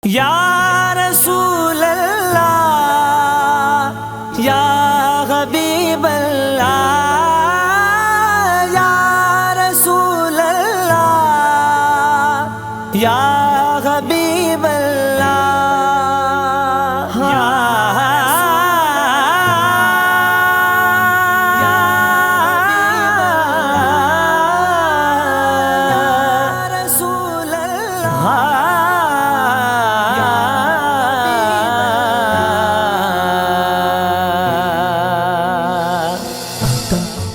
या रसूल अल्लाह या हबीब अल्लाह या रसूल अल्लाह या हबीब अल्लाह या रसूल अल्लाह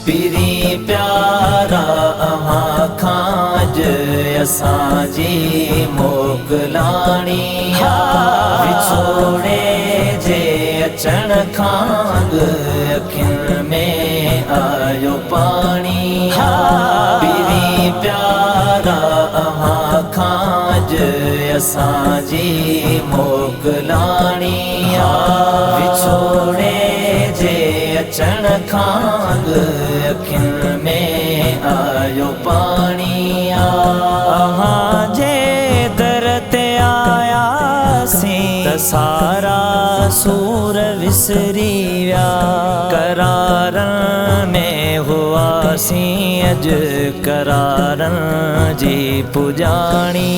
पीरी प्यारा अमां खांज असांजी मोकलाणी विछोड़े जे अचण खां अखियुनि में आयो पाणी पीरी प्यारा अमां खांज असांजी मोकलाणी विछोड़े जे अचण खां अखियुनि में आयो पाणी अहां जे दर ते आयासीं त सारा सूर विसरी विया करारनि में हुआसीं अॼु करारनि जी पुॼाणी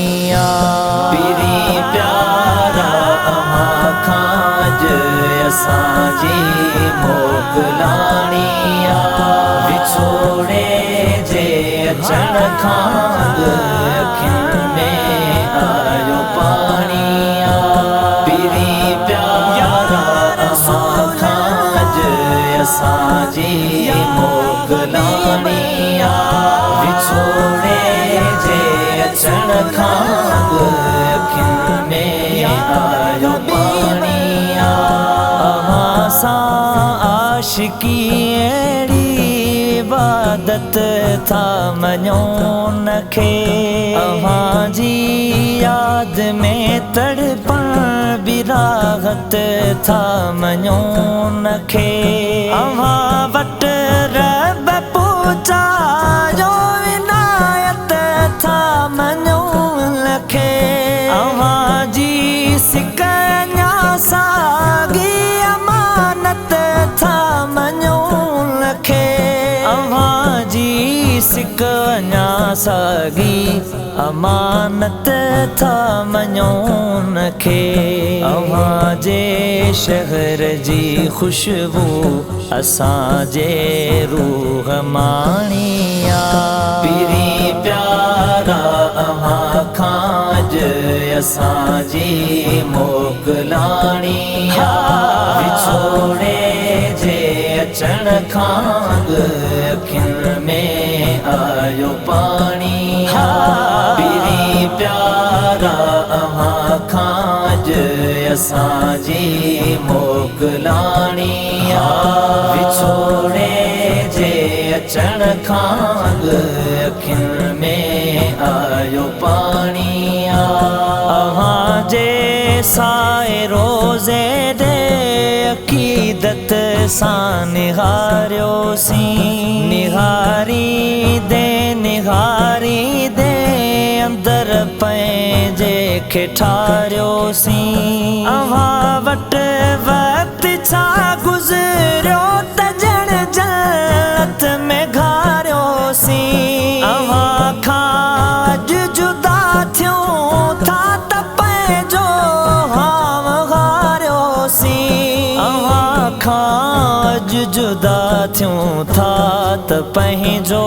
पीरी प्यारा अमां खांज असांजी मोकलाणी विछोड़े जे अचण खां अखियुनि में आयो पाणी पीरी प्यारा अमां खांज असांजी मोकलाणी विछोड़े जे अचण खां अखियुनि में आयो पाणी आशिकी अहिड़ी इबादत था मञो नखे अव्हां जी याद में तड़पण बि राहत था मञो नखे अव्हां वटि रब पहुचायो विनायत था मञो नखे अव्हां जी सिक अञा साॻी अमानत था मञो नखे अव्हां जी सिक अञा साॻी अमानत था मञो नखे अव्हां जे शहर जी ख़ुशबू असांजे रूह माणी पीरी प्यारा अव्हां खांज असांजी मोकलाणी विछोड़े जे अचण खां अखियुनि में आयो पाणी पीरी प्यारा अव्हां खांज असांजी मोकलाणी विछोड़े जे अचण खां अखियुनि में आयो पाणी अव्हां जे साए रोज़े दे अक़ीदत सां निहारियोसीं निहारी दे अंदर पंहिंजे खे ठारियोसीं अव्हां वटि वक़्तु छा गुज़रियो त ॼण जन्नत में घारियोसीं अव्हां खां अॼु जुदा थियूं था त पंहिंजो हाम हारियोसीं अव्हां खां अॼु जुदा थियूं था त पंहिंजो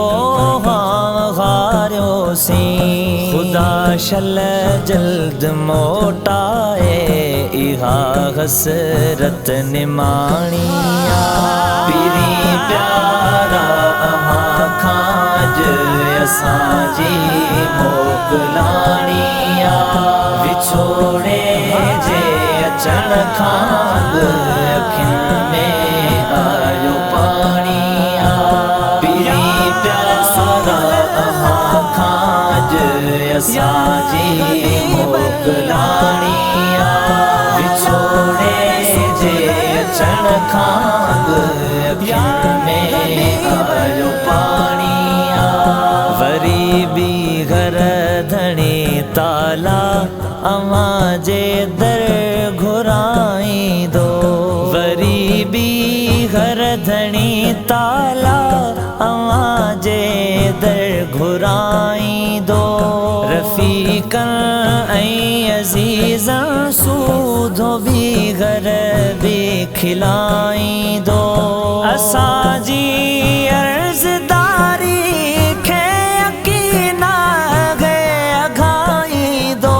हाम हारियोसीं ख़ुदा शल जल्द मोटाए इहा हसरत निमाणी पीरी प्यारा अव्हां खांज असांजी मोकलाणी विछोड़े जे अचण खां अखियुनि में आयो पाणी पीरी प्यारा अव्हां खांज असांजी मोकलाणी विछोड़े जे अचण खां अखियुनि में आयो पाणी वरी बि घर धणी ताला अवां जे दर घुराई दो। वरी बी घर धणी ताला अवां जे दर घुराई दो। रफ़ीकन ऐं अज़ीज़न सूधो बि घर बि खिलाई दो। असांजी अर्ज़दारी खे यकीना अघाई दो।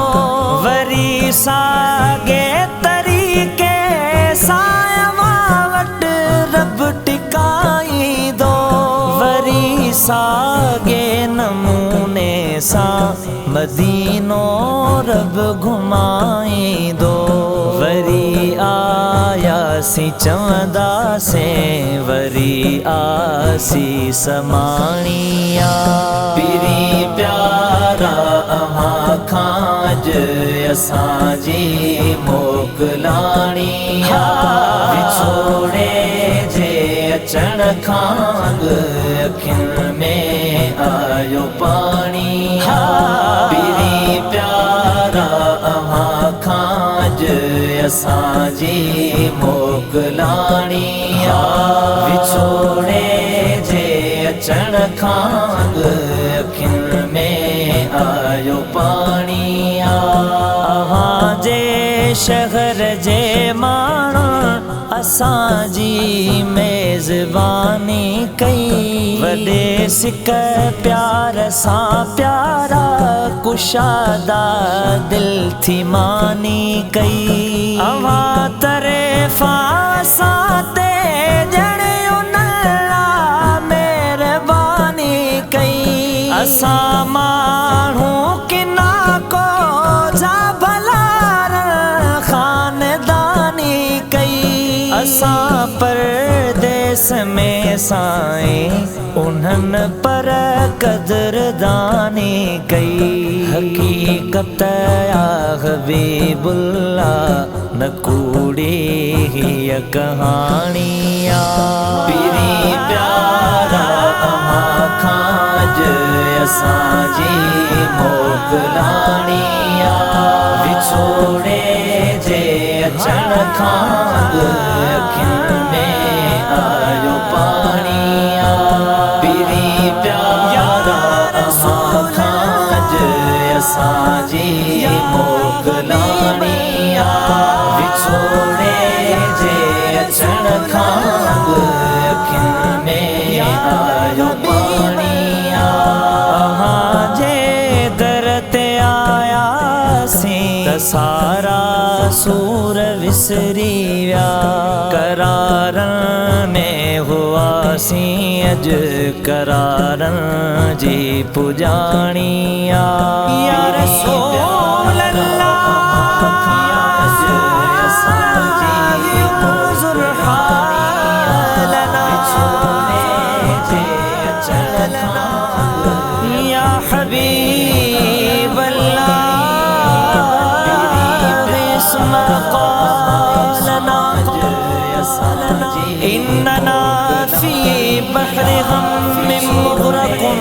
वरी सागे तरीक़े सां अवां वटि रब टिकाई दो। वरी सागे नमूने सां मदीनो रब घुमाई दो। वरी आयासी चवंदासीं वरी आसी समाणिया। पीरी प्यारा अव्हां खां असांजी मोकलाणिया। विछोड़े जे अचण खां अखियुनि में आयो पाणिया। पीरी प्यारा अव्हां खां असांजी मोकलाणिया। विछोड़े जे अचण खां अखियुनि में आयो पाणिया। अव्हां जे शहर जे माण्हू असांजी मेज़बानी कई। वॾे सिक प्यार सां प्यारा कुशादा दिल थी मानी कई। अव्हां तरेफ़ा सां ते ॼणे उनला महिरबानी कई। असां माण्हू किना को जा भलार खानदानी कई। असां परदेस में साईं उन्हनि पर कदरदानी कई। हकीकत या हबीबुल्लाह न कूड़ी हीअ कहाणिया। पीरी प्यारा अव्हां खां असांजी मोकलाणिया। विछोड़े जे अचण खां अखियुनि में आयो पाणिया। पीरी प्यारा अव्हां खां असांजी मोकलाणिया। विछोड़े जे अचण खां अखियुनि में आयो पाणिया। अव्हां जे दर ते आयासीं त सारा सूर विसरी विया। करारनि में हुआसीं अॼु करारनि जी पुॼाणिया। या रसूल अल्लाह या हबीब इन्नना फी बहरि गम्मिन मुग़रक़ुन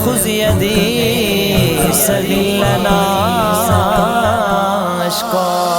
खुज़ यदी सबिलना अश्क़ा।